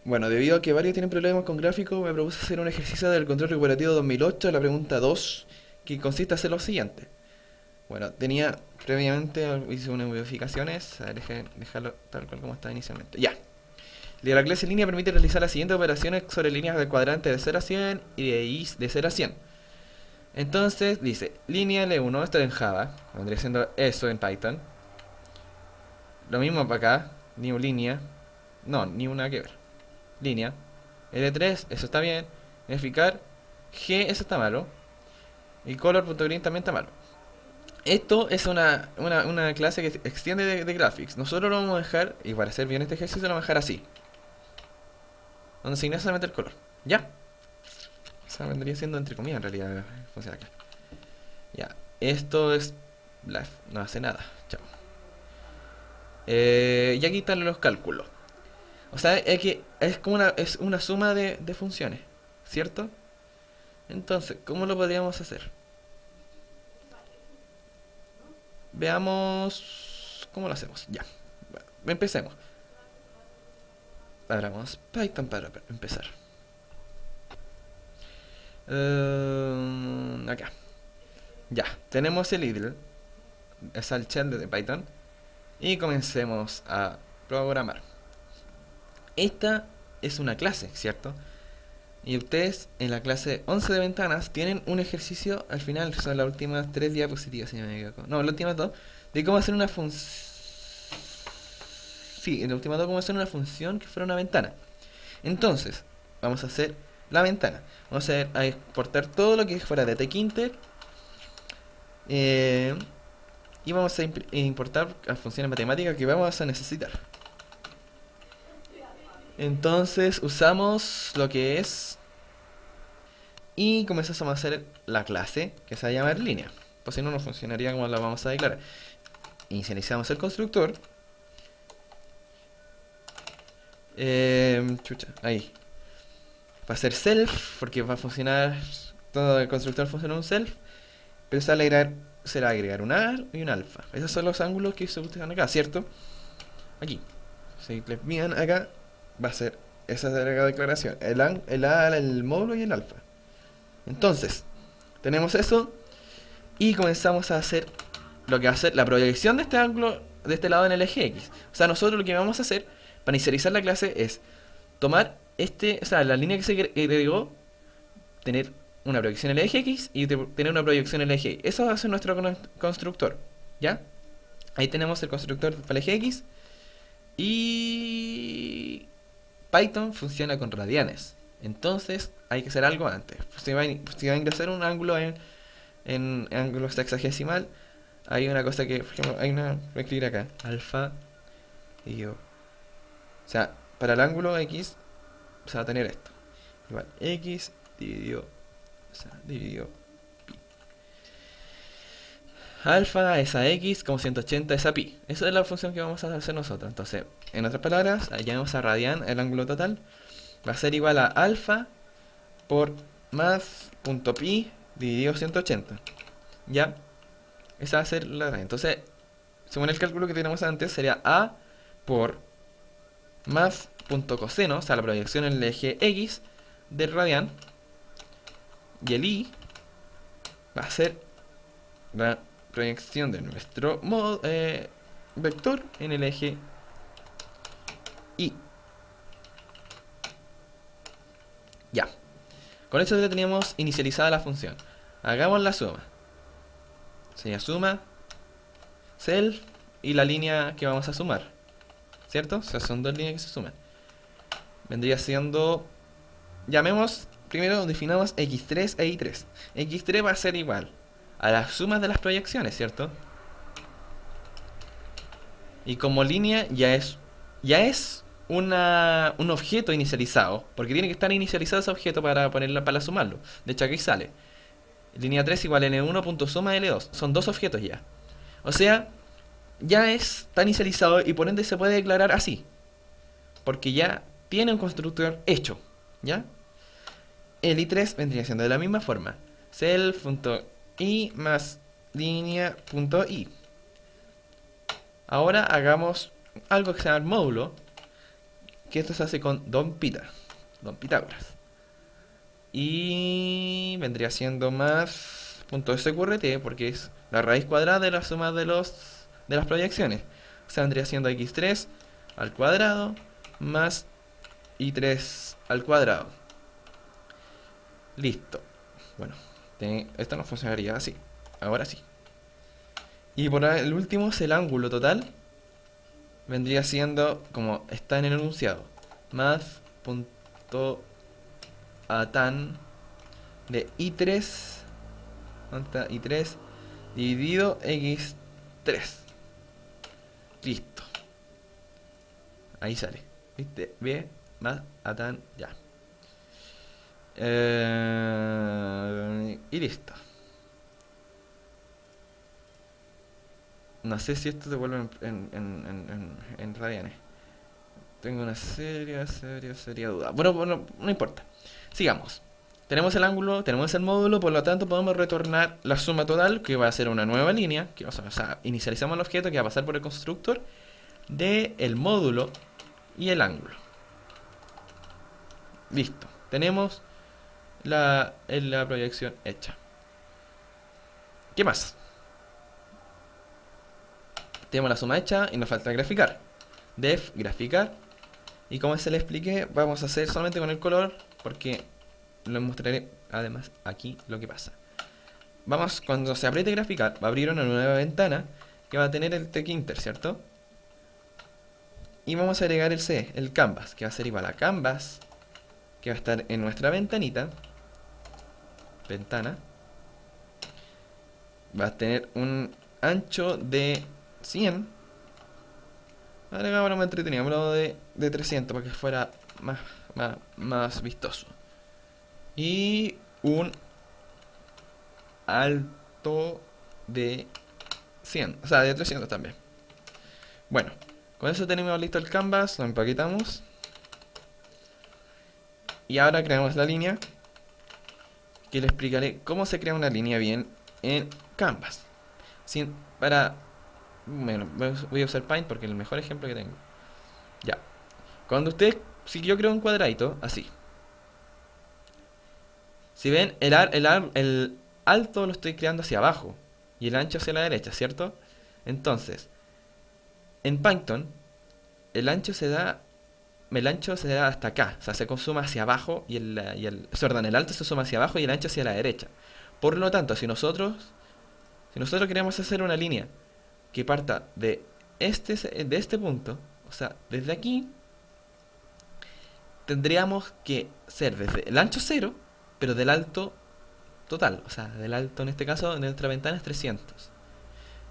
Bueno, debido a que varios tienen problemas con gráficos, me propuse hacer un ejercicio del control recuperativo 2008, la pregunta 2, que consiste en hacer lo siguiente. Bueno, tenía previamente, hice unas modificaciones, a ver, dejarlo tal cual como estaba inicialmente. Ya. La clase línea permite realizar las siguientes operaciones sobre líneas del cuadrante de 0 a 100 y de y de 0 a 100. Entonces dice, línea L1, esto en Java, vendría siendo eso en Python. Lo mismo para acá, new línea, no, ni una que ver. Línea, L3, eso está bien. Verificar, G, eso está malo. Y color.green también está malo. Esto es una clase que extiende de graphics. Nosotros lo vamos a dejar, y para hacer bien este ejercicio lo vamos a dejar así. Donde se ignora solamente el color. ¿Ya? O sea, vendría siendo entre comillas en realidad. Funciona acá. Ya. Esto es live. No hace nada. Chao. Y aquí están los cálculos. O sea, es que es como una suma de funciones. ¿Cierto? Entonces, ¿cómo lo podríamos hacer? Veamos cómo lo hacemos. Ya. Bueno, empecemos. Abramos Python para empezar. Acá. Ya, tenemos el idle, es el shell de Python. Y comencemos a programar. Esta es una clase, ¿cierto? Y ustedes en la clase 11 de ventanas tienen un ejercicio al final, son las últimas 3 diapositivas, si no me equivoco. No, las últimas 2, de cómo hacer una función. Sí, en la última 2, cómo hacer una función que fuera una ventana. Entonces, vamos a hacer la ventana. Vamos a exportar todo lo que fuera de tkinter. Y vamos a importar las funciones matemáticas que vamos a necesitar. Entonces usamos lo que es y comenzamos a hacer la clase que se va a llamar línea. Pues si no, no funcionaría como la vamos a declarar. Inicializamos el constructor. Chucha, ahí. Va a ser self, porque va a funcionar. Todo el constructor funciona un self. Pero se va a agregar un A y un alfa. Esos son los ángulos que se utilizan acá, ¿cierto? Aquí. Si les miran acá, va a ser esa es la declaración. El A, el módulo y el alfa. Entonces, tenemos eso. Y comenzamos a hacer lo que va a ser la proyección de este ángulo de este lado en el eje X. O sea, nosotros lo que vamos a hacer para inicializar la clase es tomar la línea que se agregó, tener una proyección en el eje X y tener una proyección en el eje Y. Eso va a ser nuestro constructor. ¿Ya? Ahí tenemos el constructor para el eje X. Y Python funciona con radianes. Entonces hay que hacer algo antes. Si va a ingresar un ángulo en ángulo sexagesimal, hay una cosa que, por ejemplo, voy a escribir acá, alfa y yo. O sea, para el ángulo X se va a tener esto. Igual, X dividido pi. Alfa es a X como 180 es a pi. Esa es la función que vamos a hacer nosotros. Entonces, en otras palabras, llamamos a radian el ángulo total. Va a ser igual a alfa por más punto pi dividido 180. ¿Ya? Esa va a ser la radian. Entonces, según el cálculo que teníamos antes, sería a por más punto coseno, o sea, la proyección en el eje X del radian. Y el y va a ser la proyección de nuestro vector en el eje Y. Ya. Con esto ya teníamos inicializada la función. Hagamos la suma. Sería suma, self y la línea que vamos a sumar. ¿Cierto? O sea, son dos líneas que se suman. Vendría siendo... Llamemos... Primero definamos x3 e y3. x3 va a ser igual a las sumas de las proyecciones, ¿cierto? Y como línea ya es un objeto inicializado, porque tiene que estar inicializado ese objeto para sumarlo. De hecho aquí sale línea 3 igual a L1.suma L2. Son dos objetos ya. O sea, ya está inicializado y por ende se puede declarar así, porque ya tiene un constructor hecho. ¿Ya? El i3 vendría siendo de la misma forma. Self.i más línea.i. Ahora hagamos algo que se llama módulo, que esto se hace con Don Pitágoras. Y vendría siendo más punto SQRT, porque es la raíz cuadrada de la suma de las proyecciones. O sea, vendría siendo x3 al cuadrado más y3 al cuadrado. Listo. Bueno, esto no funcionaría así. Ahora sí. Y por el último es el ángulo total. Vendría siendo como está en el enunciado. Más punto a tan de i3. ¿Dónde está? I3 dividido x3. Listo. Ahí sale. ¿Viste? Bien. Más a tan. Ya. Y listo. No sé si esto te vuelve en radianes. Tengo una seria duda. Bueno, no importa. Sigamos. Tenemos el ángulo, tenemos el módulo, por lo tanto podemos retornar la suma total, que va a ser una nueva línea, o sea, inicializamos el objeto que va a pasar por el constructor del módulo y el ángulo. Listo. Tenemos la proyección hecha. ¿Qué más? Tenemos la suma hecha y nos falta graficar. Def, graficar. Y como se le expliqué, vamos a hacer solamente con el color, porque les mostraré además aquí lo que pasa. Vamos, cuando se apriete graficar, va a abrir una nueva ventana que va a tener el TextInter, ¿cierto? Y vamos a agregar el canvas, que va a ser igual a canvas, que va a estar en nuestra ventanita. Ventana. Va a tener un ancho de 100. Agregamos lo más entretenido, de 300 para que fuera más vistoso. Y un alto de 100, o sea, de 300 también. Bueno, con eso tenemos listo el canvas, lo empaquetamos. Y ahora creamos la línea, que le explicaré cómo se crea una línea bien en canvas. Bueno, voy a usar Paint porque es el mejor ejemplo que tengo. Ya. Si yo creo un cuadradito, así. Si ven, el alto lo estoy creando hacia abajo y el ancho hacia la derecha, ¿cierto? Entonces, en Python, el ancho se da hasta acá, o sea, se consuma hacia abajo el alto se suma hacia abajo y el ancho hacia la derecha. Por lo tanto, si nosotros queremos hacer una línea que parta de este punto, o sea, desde aquí, tendríamos que ser desde el ancho 0, pero del alto total, o sea, del alto en este caso de nuestra ventana es 300.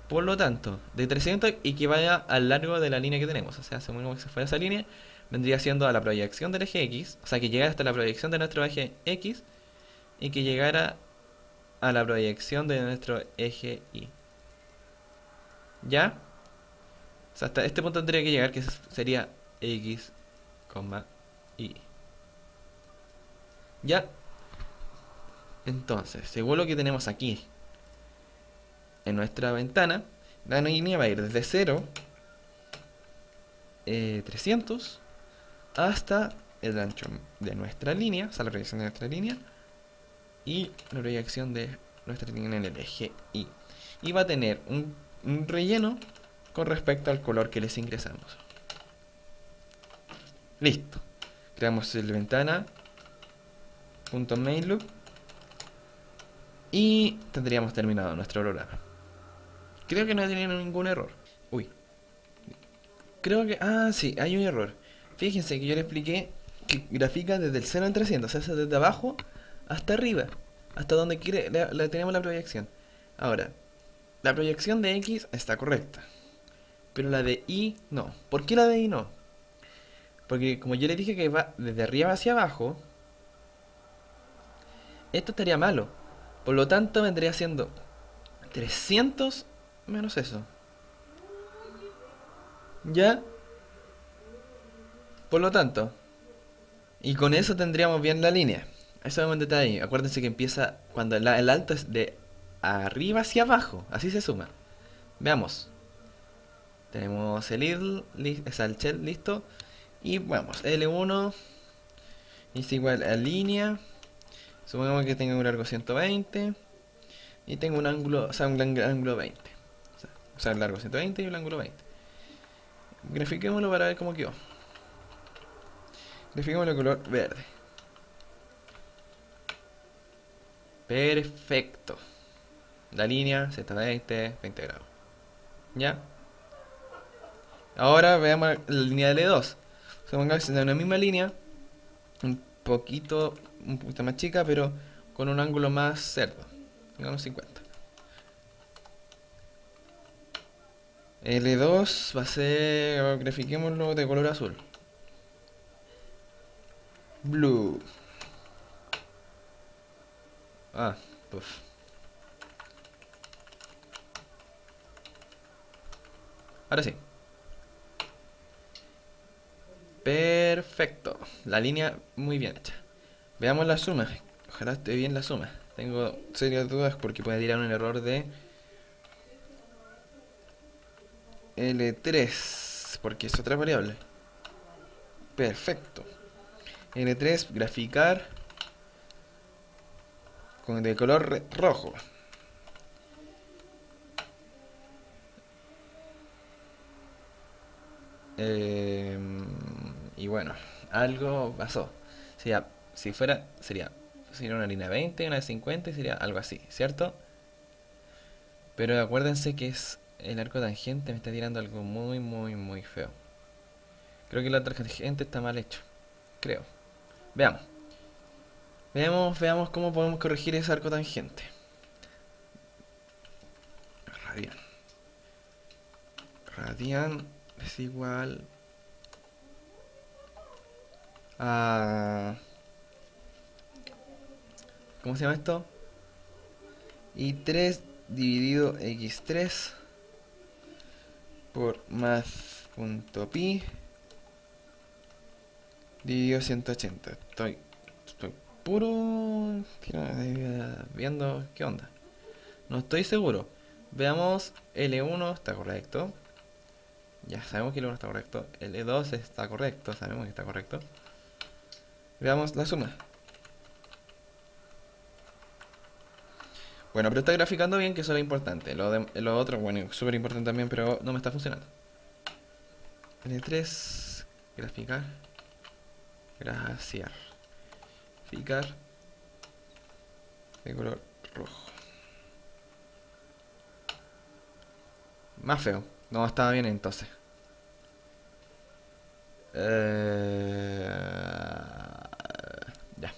Por lo tanto, de 300 y que vaya al largo de la línea que tenemos, o sea, según que se fuera esa línea, vendría siendo a la proyección del eje X, o sea, que llegara hasta la proyección de nuestro eje X y que llegara a la proyección de nuestro eje Y. ¿Ya? O sea, hasta este punto tendría que llegar, que sería X, Y. ¿Ya? Entonces, según lo que tenemos aquí en nuestra ventana, la línea va a ir desde 0, 300, hasta el ancho de nuestra línea, o sea, la proyección de nuestra línea, y la proyección de nuestra línea en el eje Y. Y va a tener un relleno con respecto al color que les ingresamos. Listo. Creamos el ventana .mainloop y tendríamos terminado nuestro programa. Creo que no he tenido ningún error. Uy. Creo que... Ah, sí, hay un error. Fíjense que yo le expliqué que grafica desde el 0 al 300, o sea, desde abajo hasta arriba, hasta donde tenemos la proyección. Ahora, la proyección de X está correcta, pero la de Y no. ¿Por qué la de Y no? Porque como yo le dije que va desde arriba hacia abajo, esto estaría malo. Por lo tanto, vendría siendo 300 menos eso. ¿Ya? Por lo tanto, y con eso tendríamos bien la línea. Eso es un detalle. Acuérdense que empieza cuando el alto es de arriba hacia abajo. Así se suma. Veamos. Tenemos el shell listo. Y vamos, L1 es igual a línea. Supongamos que tenga un largo 120 y tengo un ángulo, o sea, un ángulo 20. O sea, el largo 120 y el ángulo 20. Grafiquémoslo para ver cómo quedó. Grafiquémoslo de color verde. Perfecto. La línea 120, 20 grados. ¿Ya? Ahora veamos la línea de L2. Supongamos que es una misma línea, un poquito más chica, pero con un ángulo más cerdo. Digamos 50. L2 va a ser, grafiquémoslo de color azul. Blue. Ah, pues. Ahora sí. Perfecto. La línea muy bien hecha. Veamos la suma. Ojalá esté bien la suma. Tengo serias dudas porque puede tirar un error de L3, porque es otra variable. Perfecto. L3, graficar con de color rojo. Y bueno, algo pasó. Sería una línea 20, una de 50 y sería algo así, ¿cierto? Pero acuérdense que es el arco tangente, me está tirando algo muy, muy, muy feo. Creo que el arco tangente está mal hecho. Creo. Veamos. Veamos cómo podemos corregir ese arco tangente. Radian. Radian es igual a... ¿Cómo se llama esto? Y3 dividido x3 por math.pi dividido 180. Estoy puro viendo qué onda. No estoy seguro. Veamos, L1 está correcto. Ya sabemos que L1 está correcto. L2 está correcto, sabemos que está correcto. Veamos la suma. Bueno, pero está graficando bien, que eso es lo importante. Lo otro, bueno, súper importante también, pero no me está funcionando. L3, graficar. Graciar. Graficar. De color rojo. Más feo. No, estaba bien entonces. Ya.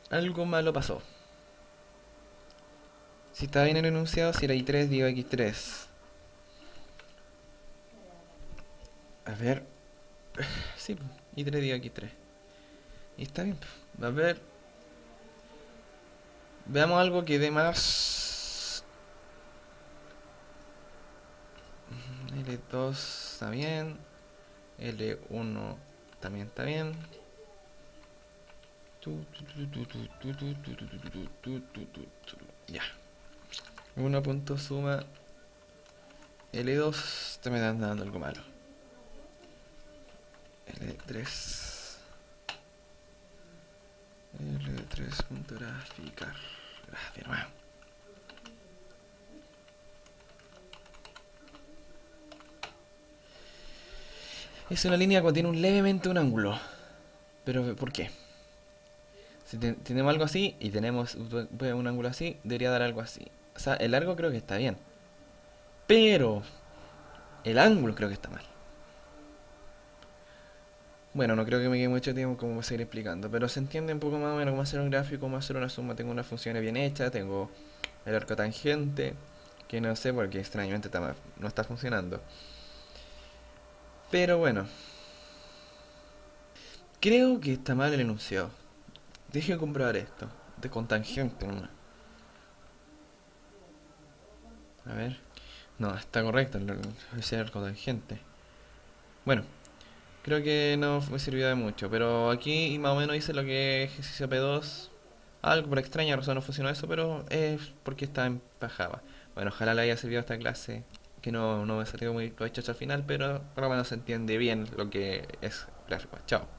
Algo malo pasó. Si estaba bien el enunciado, si era I3, digo X3. A ver. Sí, I3 digo X3. Y está bien. A ver. Veamos algo que dé más. L2 está bien. L1 también está bien. Ya. 1 punto suma. L2 te me están dando algo malo. L3. L3 punto graficar. Gracias, nuevo. Es una línea que contiene levemente un ángulo. Pero, ¿por qué? Si tenemos algo así y tenemos un ángulo así, debería dar algo así. O sea, el largo creo que está bien. Pero el ángulo creo que está mal. Bueno, no creo que me quede mucho tiempo como seguir explicando, pero se entiende un poco más o menos cómo hacer un gráfico, cómo hacer una suma. Tengo unas funciones bien hechas, tengo el arco tangente, que no sé porque extrañamente no está funcionando. Pero bueno, creo que está mal el enunciado. Deje comprobar esto, con tangente nomás. A ver. No, está correcto ese arco tangente. Bueno, creo que no me sirvió de mucho, pero aquí más o menos hice lo que es ejercicio P2. Algo por extraña razón no funcionó eso, pero es porque estaba en Java. Bueno, ojalá le haya servido esta clase. Que que no me salió muy provechoso al final, pero por lo menos se entiende bien lo que es gráfico. Chao.